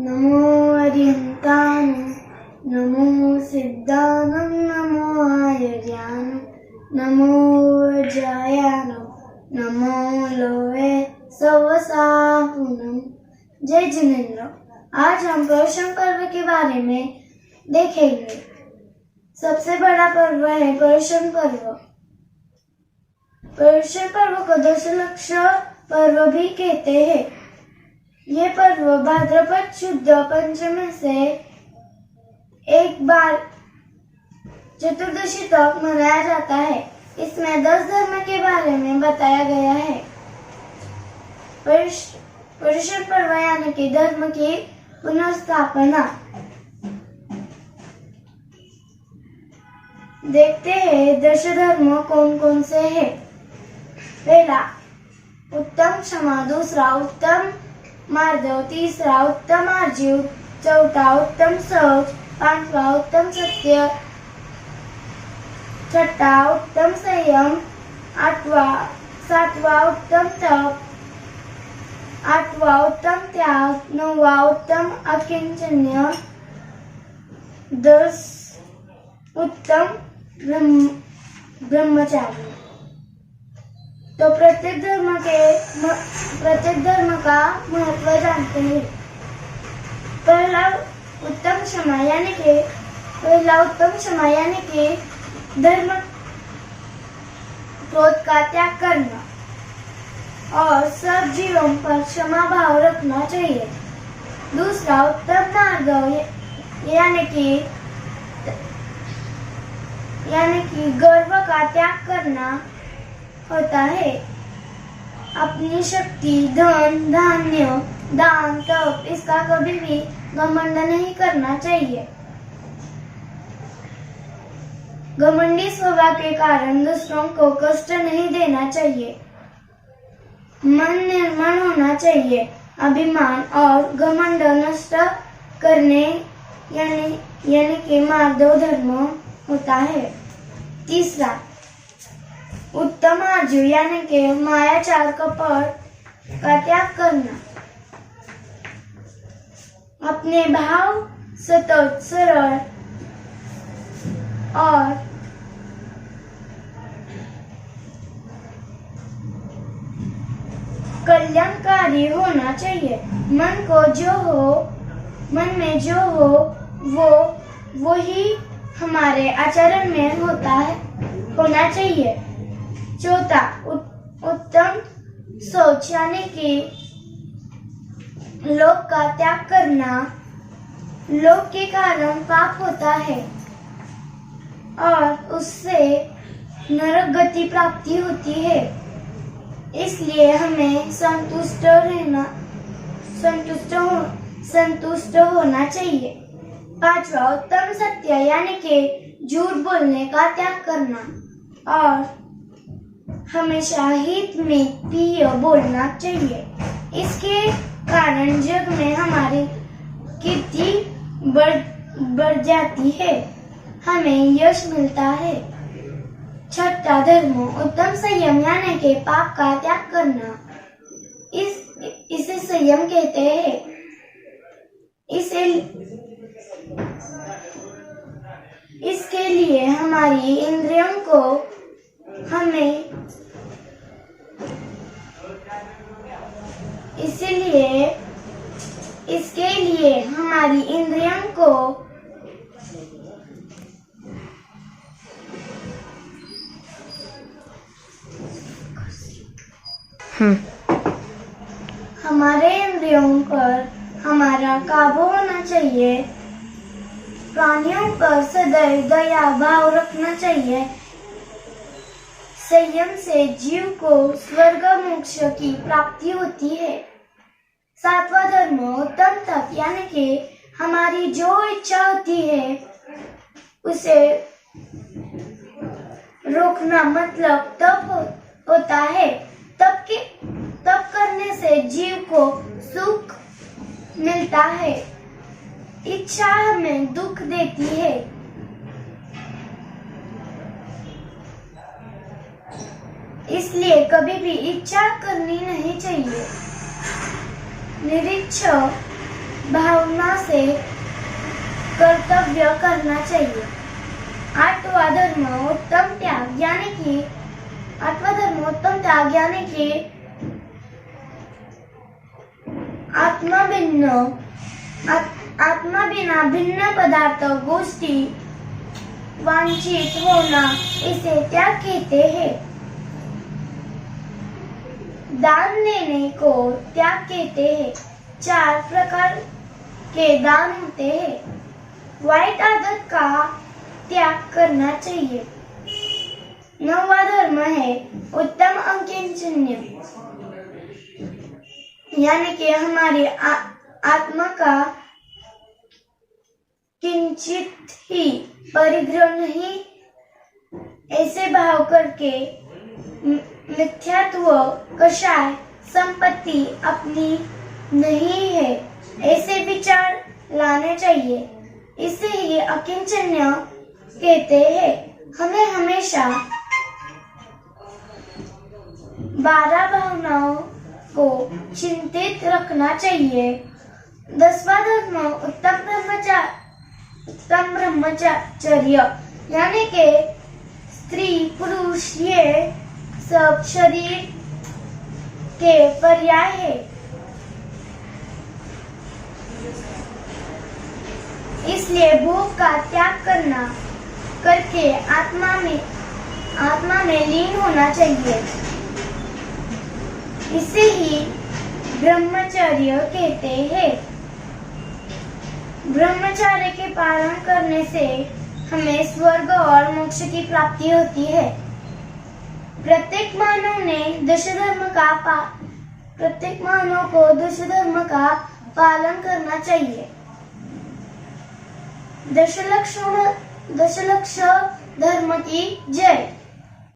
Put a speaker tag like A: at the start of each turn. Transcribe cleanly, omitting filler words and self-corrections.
A: नमो अरिहन्तानु नमो सिद्धानं नमो आयर्यानु नमो जायानु नमो लोहे सवसाहुनम। जय जिनेन्द्र। आज हम पर्युषण पर्व के बारे में देखेंगे। सबसे बड़ा पर्व है पर्युषण पर्व। पर्युषण पर्व को दशलक्ष पर्व भी कहते हैं। ये पर्व भाद्रपद शुद्ध पंचमी से एक बार चतुर्दशी तक मनाया जाता है। इसमें 10 धर्म के बारे में बताया गया है। पर्युषण पर्व यानी कि धर्म की पुनर्स्थापना। देखते हैं 10 धर्म कौन कौन से हैं। पहला उत्तम क्षमा, दूसरा उत्तम मार्दव, तीसरा उत्तम आजीव, चौथा उत्तम शौच, पांचवा उत्तम सत्य, छठा उत्तम संयम, सातवा उत्तम तप, आठवा उत्तम त्याग, नौवा उत्तम अकिंचन्य, 10 उत्तम ब्रह्मचारी। तो प्रत्येक धर्म का महत्व जानते हैं। पहला उत्तम क्षमा यानी कि धर्म क्रोध का त्याग करना और सब जीवों पर क्षमा भाव रखना चाहिए। दूसरा उत्तम मार्दव यानी कि गर्व का त्याग करना होता है। अपनी शक्ति, धन, धान्य, दान, तप इसका कभी भी घमंड नहीं करना चाहिए। घमंडी स्वभाव के कारण दूसरों को कष्ट नहीं देना चाहिए। मन निर्मल होना चाहिए। अभिमान और घमंड नष्ट करने यानी कि मार्दव धर्म होता है। तीसरा उत्तम आजीव यानी कि मायाचार कपट का त्याग करना। अपने भाव सतत, सरल और कल्याणकारी होना चाहिए। मन में जो हो वो ही हमारे आचरण में होना चाहिए। चौथा उत्तम सोच यानी कि लोभ का त्याग करना। लोभ के कारण पाप होता है और उससे नरक गति प्राप्ति होती है। इसलिए हमें संतुष्ट होना चाहिए। पांचवा उत्तम सत्य यानी कि झूठ बोलने का त्याग करना और हमेशा हित में प्रिय बोलना चाहिए। इसके कारण जग में हमारी कीर्ति बढ़ जाती है, हमें यश मिलता है। छठा धर्म उत्तम संयम यानी कि पाप का त्याग करना। इसे संयम कहते हैं। इसके लिए हमारी इंद्रियों को इसके लिए हमारी इंद्रियों को हमारे इंद्रियों पर हमारा काबू होना चाहिए। प्राणियों पर सदैव दया भाव रखना चाहिए। संयम से जीव को स्वर्ग मोक्ष की प्राप्ति होती है। सातवां धर्म उत्तम तप यानी कि हमारी जो इच्छा होती है उसे रोकना मतलब तप होता है। तप करने से जीव को सुख मिलता है। इच्छा हमें दुख देती है। इसलिए कभी भी इच्छा करनी नहीं चाहिए। निरीक्ष भावना से कर्तव्य करना चाहिए। आठवां धर्म उत्तम त्याग यानी कि आत्मा बिना भिन्न पदार्थ गोष्ठी वांछित होना, इसे त्याग कहते हैं। दान देने को त्याग कहते हैं। 4 प्रकार के दान होते हैं। वाइट आदत का त्याग करना चाहिए। 9वां धर्म है उत्तम अकिंचन्य, यानी कि हमारी आत्मा का किंचित ही परिग्रह नहीं, ऐसे भाव करके मिथ्यात्व, कषाय, संपत्ति अपनी नहीं है, ऐसे विचार लाने चाहिए। इसे ही अकिंचन्य कहते हैं। हमें हमेशा 12 भावनाओं को चिंतित रखना चाहिए। 10वां धर्म उत्तम ब्रह्मचर्य, यानी कि स्त्री पुरुष ये सब शरीर के पर्याय है। इसलिए भोग का त्याग करके आत्मा में लीन होना चाहिए। इसे ही ब्रह्मचर्य कहते हैं। ब्रह्मचर्य के पालन करने से हमें स्वर्ग और मोक्ष की प्राप्ति होती है। प्रत्येक मानव को दश धर्म का पालन करना चाहिए। दशलक्ष धर्म की जय।